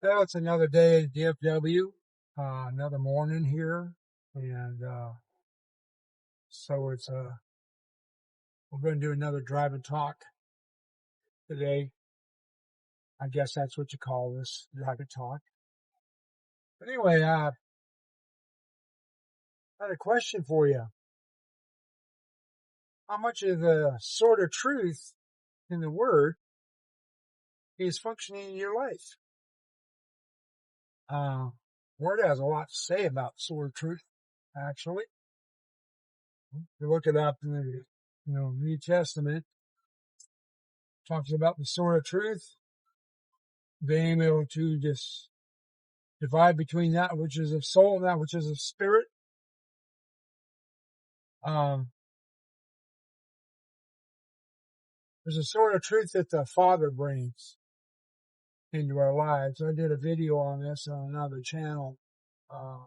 Well, it's another day at DFW, another morning here, and so we're going to do another drive and talk today. I guess that's what you call this, drive and talk. But anyway, I had a question for you. How much of the sort of truth in the Word is functioning in your life? Uh, Word has a lot to say about sort of truth, actually. You look it up in the New Testament, talks about the sword of truth, being able to just divide between that which is of soul and that which is of spirit. Um, there's a sort of truth that the Father brings into our lives. I did a video on this on another channel uh,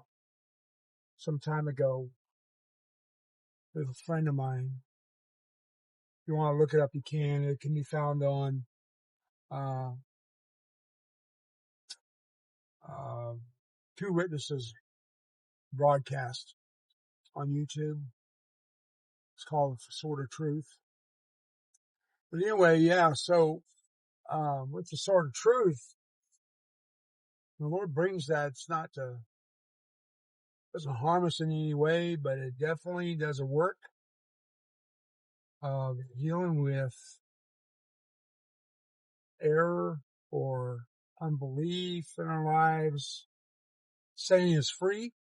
some time ago with a friend of mine. If you want to look it up, you can. It can be found on uh, uh, Two Witnesses broadcast on YouTube. It's called Sword of Truth. But anyway, yeah, so with the Sword of Truth, the Lord brings that. It's not to, doesn't harm us in any way, but it definitely does a work of dealing with error or unbelief in our lives, setting us free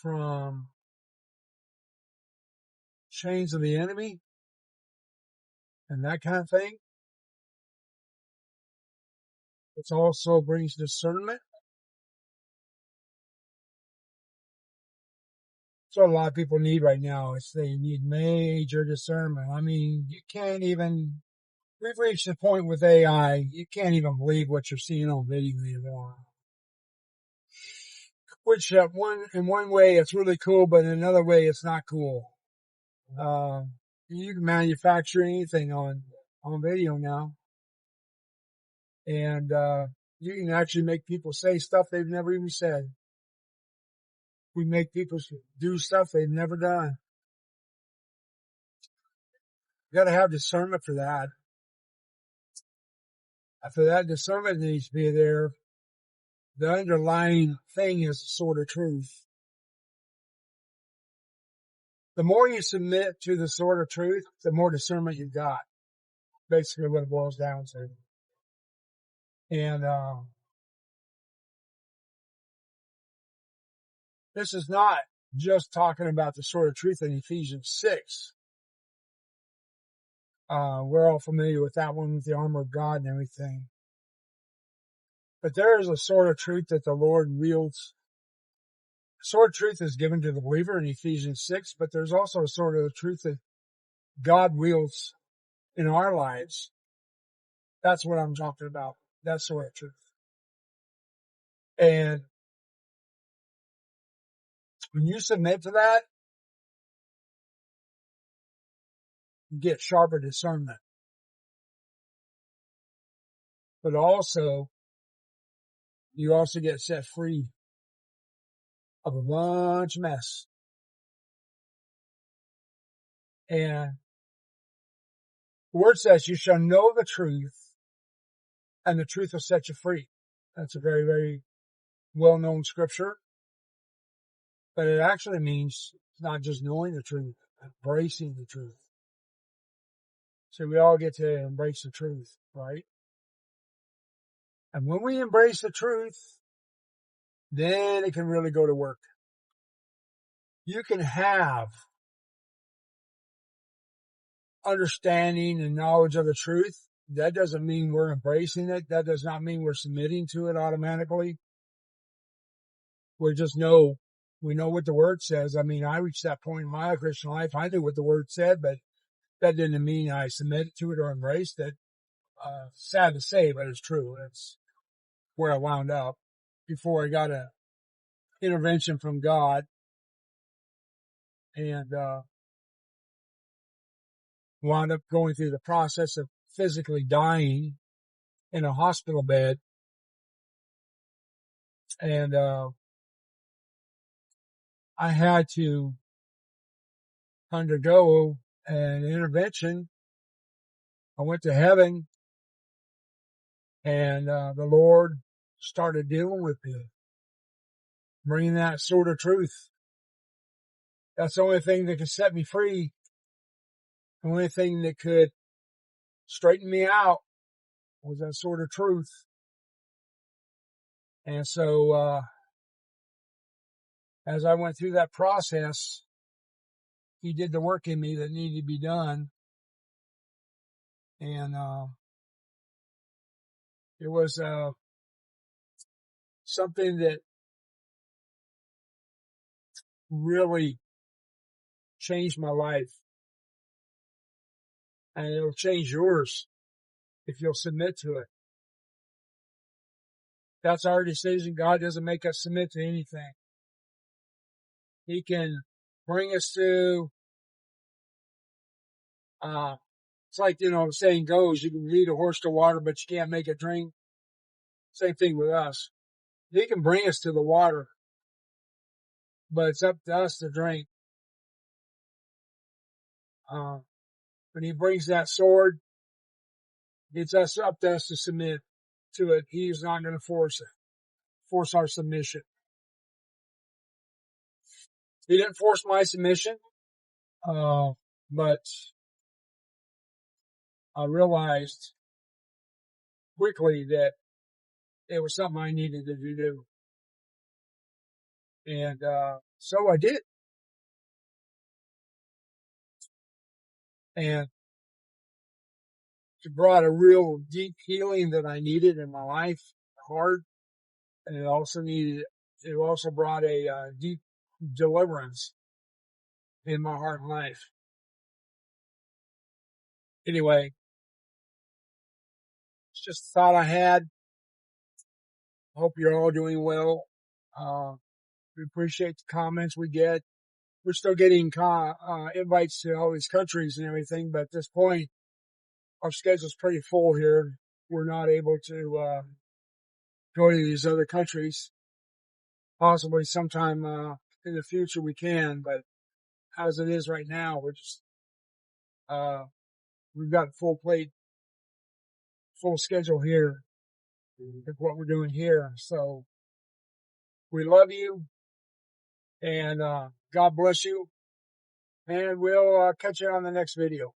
from chains of the enemy and that kind of thing. It also brings discernment. That's what a lot of people need right now. They need major discernment. I mean, we've reached the point with AI, you can't even believe what you're seeing on video anymore. Which in one way it's really cool, but in another way it's not cool. You can manufacture anything on video now, and you can actually make people say stuff they've never even said. We make people do stuff they've never done. You got to have discernment for that. After that discernment needs to be there, the underlying thing is the sword of truth. The more you submit to the sword of truth, the more discernment you've got. Basically what it boils down to. And this is not just talking about the sword of truth in Ephesians 6. We're all familiar with that one, with the armor of God and everything. But there is a sword of truth that the Lord wields. Sword of truth is given to the believer in Ephesians 6, but there's also a sword of truth that God wields in our lives. That's what I'm talking about. That sword of truth. And when you submit to that, you get sharper discernment. But also, you also get set free of a bunch of mess. And the word says, you shall know the truth, and the truth will set you free. That's a very, very well-known scripture. But it actually means not just knowing the truth, embracing the truth. So we all get to embrace the truth, right? And when we embrace the truth, then it can really go to work. You can have understanding and knowledge of the truth. That doesn't mean we're embracing it. That does not mean we're submitting to it automatically. We know what the word says. I mean, I reached that point in my Christian life. I knew what the word said, but that didn't mean I submitted to it or embraced it. Sad to say, but it's true. That's where I wound up before I got an intervention from God and wound up going through the process of physically dying in a hospital bed And, I had to undergo an intervention. I went to heaven, and, the Lord started dealing with me, bringing that sword of truth. That's the only thing that could set me free. The only thing that could straighten me out was that sword of truth. And so, as I went through that process, he did the work in me that needed to be done. And, it was, something that really changed my life. And it'll change yours if you'll submit to it. That's our decision. God doesn't make us submit to anything. He can bring us to, it's like, the saying goes, you can lead a horse to water, but you can't make it drink. Same thing with us. He can bring us to the water, but it's up to us to drink. When he brings that sword, it's up to us to submit to it. He's not going to force our submission. He didn't force my submission, but I realized quickly that it was something I needed to do. And, so I did. And it brought a real deep healing that I needed in my life, hard. And it also brought a, deep deliverance in my heart and life. Anyway, it's just a thought I had. I hope you're all doing well. We appreciate the comments we get. We're still getting invites to all these countries and everything, but at this point, our schedule's pretty full here. We're not able to go to these other countries. Possibly sometime in the future we can, but as it is right now, we've got full plate, full schedule here with what we're doing here. So we love you, and God bless you, and we'll catch you on the next video.